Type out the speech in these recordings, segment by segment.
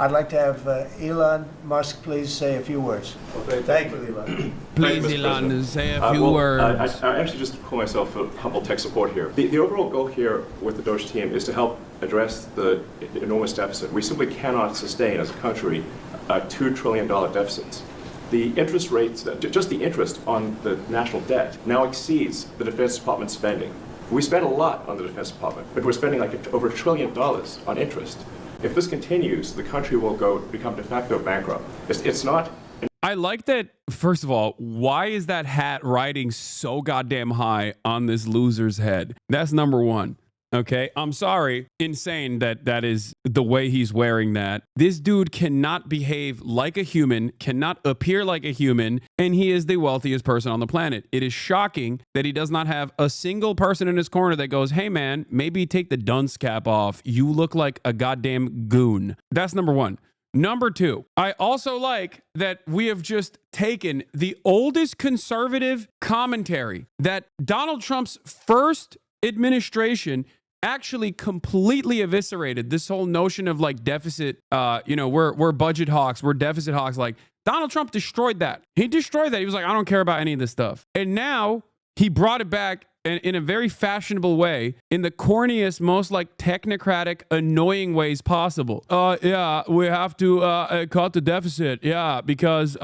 I'd like to have Elon Musk please say a few words. Okay, Thank you, Elon. Please, Elon, say a few words. I actually just call myself a humble tech support here. The overall goal here with the DOGE team is to help address the enormous deficit. We simply cannot sustain as a country $2 trillion deficits. The interest rates, just the interest on the national debt now exceeds the Defense Department spending. We spend a lot on the Defense Department, but we're spending like over $1 trillion on interest. If this continues, the country will become de facto bankrupt. It's not. I like that. First of all, why is that hat riding so goddamn high on this loser's head? That's number one. Okay, I'm sorry. Insane that is the way he's wearing that. This dude cannot behave like a human, cannot appear like a human, and he is the wealthiest person on the planet. It is shocking that he does not have a single person in his corner that goes, hey man, maybe take the dunce cap off. You look like a goddamn goon. That's number one. Number two, I also like that we have just taken the oldest conservative commentary that Donald Trump's first administration actually completely eviscerated. This whole notion of like deficit, we're budget hawks, we're deficit hawks. Like Donald Trump destroyed that. He destroyed that. He was like, I don't care about any of this stuff. And now he brought it back in a very fashionable way, in the corniest, most like technocratic, annoying ways possible. Yeah, we have to cut the deficit. Yeah, because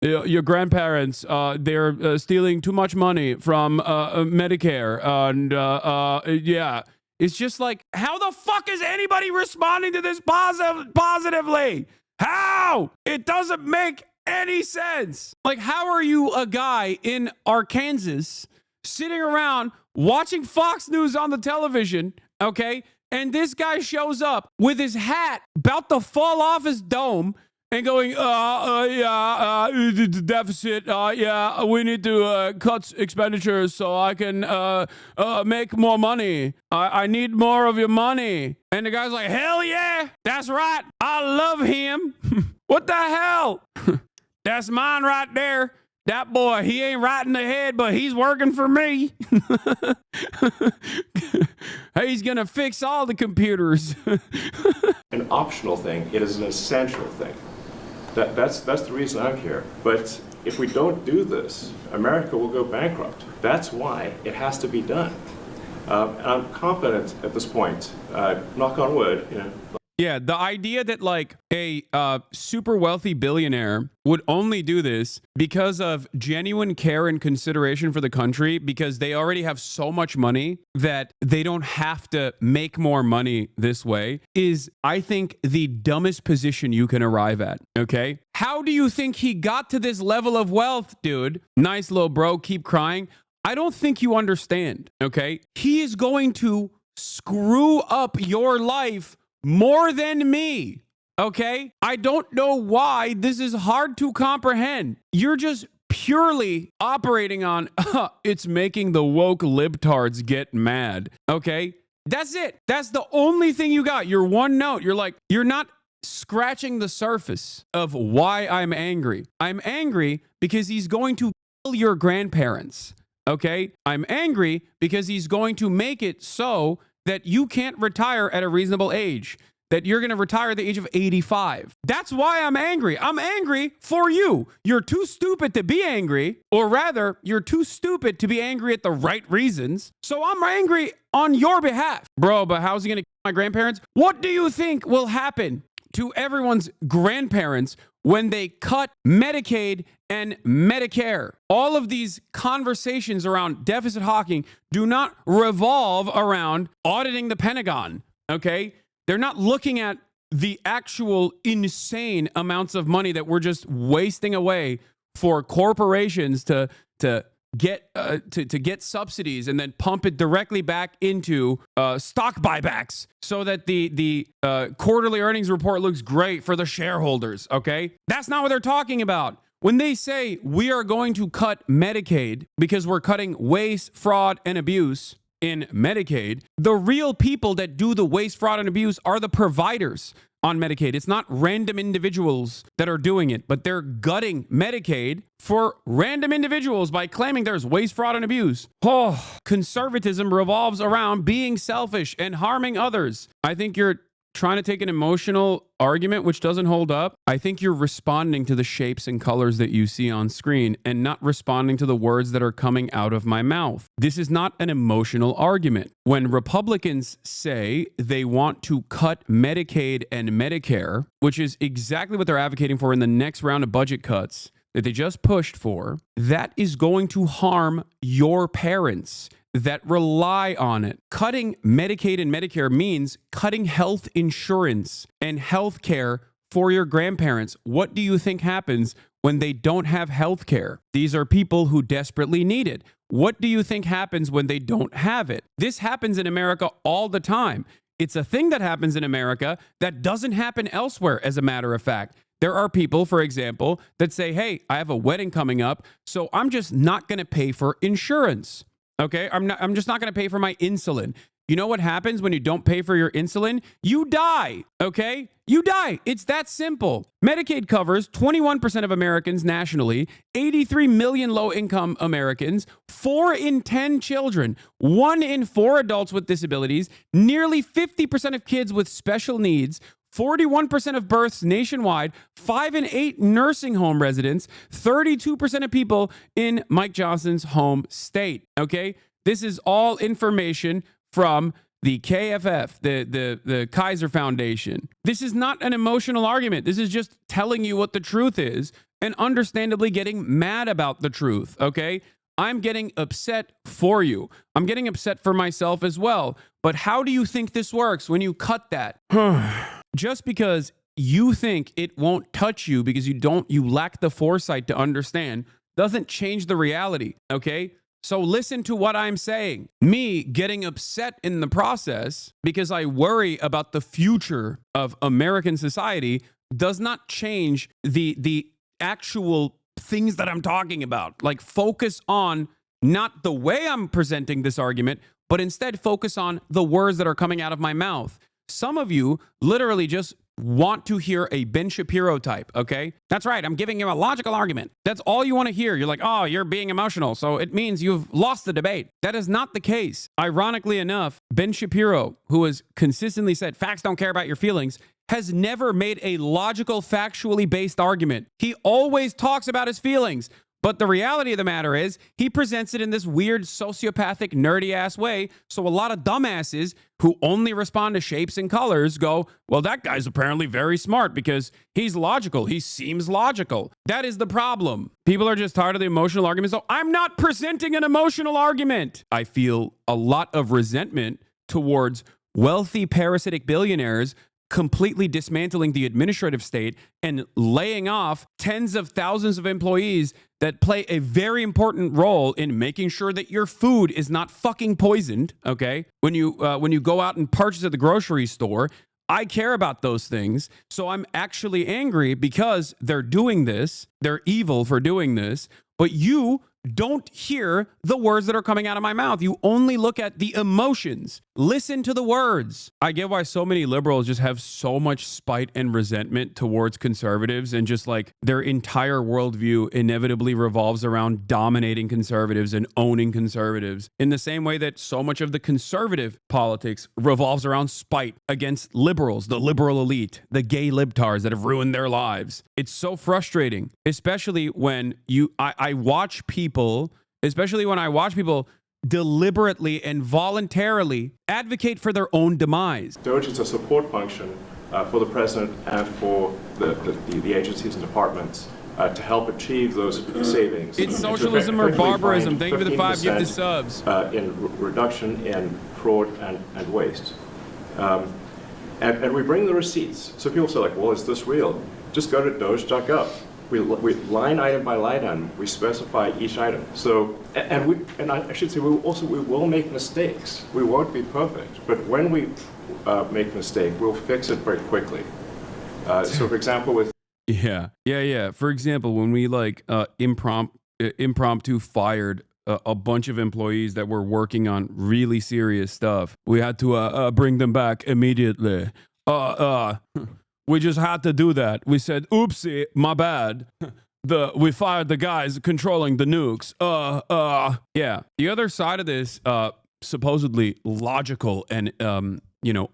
your grandparents, they're stealing too much money from Medicare. And yeah. It's just like, how the fuck is anybody responding to this positively? How? It doesn't make any sense. Like, how are you a guy in Arkansas sitting around watching Fox News on the television, okay? And this guy shows up with his hat about to fall off his dome and going, the deficit, yeah, we need to cut expenditures so I can make more money. I need more of your money. And the guy's like, hell yeah, that's right. I love him. What the hell? That's mine right there. That boy, he ain't right in the head, but he's working for me. He's going to fix all the computers. An optional thing. It is an essential thing. That's the reason I'm here. But if we don't do this, America will go bankrupt. That's why it has to be done. And I'm confident at this point, knock on wood, Yeah, the idea that like a super wealthy billionaire would only do this because of genuine care and consideration for the country, because they already have so much money that they don't have to make more money this way, is, I think, the dumbest position you can arrive at, okay? How do you think he got to this level of wealth, dude? Nice little bro, keep crying. I don't think you understand, okay? He is going to screw up your life more than me, okay? I don't know why this is hard to comprehend. You're just purely operating on, it's making the woke libtards get mad, okay? That's it. That's the only thing you got. Your one note. You're like, you're not scratching the surface of why I'm angry. I'm angry because he's going to kill your grandparents, okay? I'm angry because he's going to make it so that you can't retire at a reasonable age, that you're going to retire at the age of 85. That's why I'm angry. I'm angry for you. You're too stupid to be angry, or rather, you're too stupid to be angry at the right reasons. So I'm angry on your behalf. Bro, but how's he going to kill my grandparents? What do you think will happen to everyone's grandparents when they cut Medicaid and Medicare? All of these conversations around deficit hawking do not revolve around auditing the Pentagon, okay? They're not looking at the actual insane amounts of money that we're just wasting away for corporations to get subsidies and then pump it directly back into stock buybacks so that the quarterly earnings report looks great for the shareholders, okay? That's not what they're talking about. When they say we are going to cut Medicaid because we're cutting waste, fraud, and abuse in Medicaid, the real people that do the waste, fraud, and abuse are the providers on Medicaid. It's not random individuals that are doing it, but they're gutting Medicaid for random individuals by claiming there's waste, fraud, and abuse. Oh, conservatism revolves around being selfish and harming others. I think you're trying to take an emotional argument which doesn't hold up, I think you're responding to the shapes and colors that you see on screen and not responding to the words that are coming out of my mouth. This is not an emotional argument. When Republicans say they want to cut Medicaid and Medicare, which is exactly what they're advocating for in the next round of budget cuts that they just pushed for, that is going to harm your parents that rely on it. Cutting Medicaid and Medicare means cutting health insurance and health care for your grandparents. What do you think happens when they don't have health care? These are people who desperately need it. What do you think happens when they don't have it? This happens in America all the time. It's a thing that happens in America that doesn't happen elsewhere, as a matter of fact. There are people, for example, that say, hey, I have a wedding coming up, so I'm just not going to pay for insurance. Okay, I'm just not going to pay for my insulin. You know what happens when you don't pay for your insulin? You die, okay? You die. It's that simple. Medicaid covers 21% of Americans nationally, 83 million low-income Americans, 4 in 10 children, 1 in 4 adults with disabilities, nearly 50% of kids with special needs, 41% of births nationwide, 5 in 8 nursing home residents, 32% of people in Mike Johnson's home state. Okay? This is all information from the KFF, the Kaiser Foundation. This is not an emotional argument. This is just telling you what the truth is and understandably getting mad about the truth. Okay? I'm getting upset for you. I'm getting upset for myself as well. But how do you think this works when you cut that? Just because you think it won't touch you because you lack the foresight to understand doesn't change the reality, okay? So listen to what I'm saying. Me getting upset in the process because I worry about the future of American society does not change the actual things that I'm talking about. Like, focus on not the way I'm presenting this argument, but instead focus on the words that are coming out of my mouth. Some of you literally just want to hear a Ben Shapiro type, okay? That's right, I'm giving you a logical argument. That's all you want to hear. You're like, oh, you're being emotional, so it means you've lost the debate. That is not the case. Ironically enough, Ben Shapiro, who has consistently said facts don't care about your feelings, has never made a logical, factually based argument. He always talks about his feelings. But the reality of the matter is, he presents it in this weird, sociopathic, nerdy-ass way, so a lot of dumbasses who only respond to shapes and colors go, well, that guy's apparently very smart because he's logical. He seems logical. That is the problem. People are just tired of the emotional argument, so I'm not presenting an emotional argument. I feel a lot of resentment towards wealthy, parasitic billionaires completely dismantling the administrative state and laying off tens of thousands of employees that play a very important role in making sure that your food is not fucking poisoned, okay? When you go out and purchase at the grocery store, I care about those things. So I'm actually angry because they're doing this. They're evil for doing this. But you don't hear the words that are coming out of my mouth. You only look at the emotions. Listen to the words. I get why so many liberals just have so much spite and resentment towards conservatives, and just like their entire worldview inevitably revolves around dominating conservatives and owning conservatives, in the same way that so much of the conservative politics revolves around spite against liberals, the liberal elite, the gay libtards that have ruined their lives. It's so frustrating, especially when I watch people, especially when I watch people deliberately and voluntarily advocate for their own demise. DOGE is a support function for the president and for the agencies and departments to help achieve those savings. It's socialism or barbarism. Thank you for the 5 gifted subs. In reduction in fraud and waste. And we bring the receipts. So people say, like, well, is this real? Just go to doge.gov. We line item by line item, we specify each item. So, and I should say, we will make mistakes. We won't be perfect, but when we make a mistake, we'll fix it very quickly. So, for example, with yeah. For example, when we impromptu fired a bunch of employees that were working on really serious stuff, we had to bring them back immediately. We just had to do that. We said, oopsie, my bad. We fired the guys controlling the nukes. Yeah. The other side of this supposedly logical and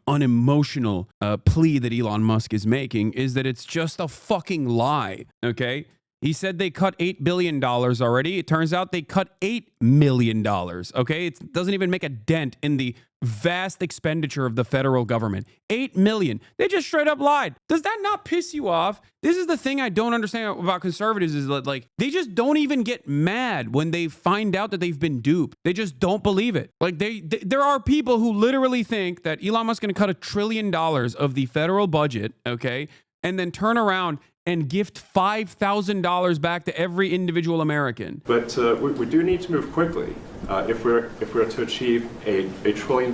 unemotional plea that Elon Musk is making is that it's just a fucking lie. Okay. He said they cut $8 billion already. It turns out they cut $8 million. Okay. It doesn't even make a dent in the vast expenditure of the federal government. $8 million. They just straight up lied. Does that not piss you off? This is the thing I don't understand about conservatives is that, like, they just don't even get mad when they find out that they've been duped. They just don't believe it. Like, there are people who literally think that Elon Musk is going to cut $1 trillion of the federal budget, okay, and then turn around and gift $5,000 back to every individual American. But we do need to move quickly if we're to achieve a $1 trillion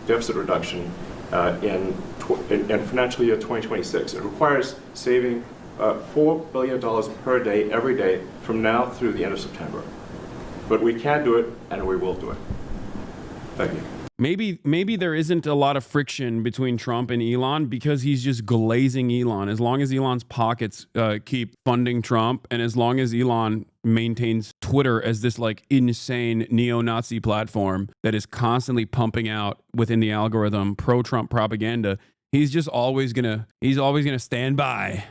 deficit reduction in financial year 2026. It requires saving $4 billion per day, every day, from now through the end of September. But we can do it, and we will do it. Thank you. Maybe there isn't a lot of friction between Trump and Elon because he's just glazing Elon. As long as Elon's pockets keep funding Trump, and as long as Elon maintains Twitter as this like insane neo-Nazi platform that is constantly pumping out within the algorithm pro-Trump propaganda, he's always gonna stand by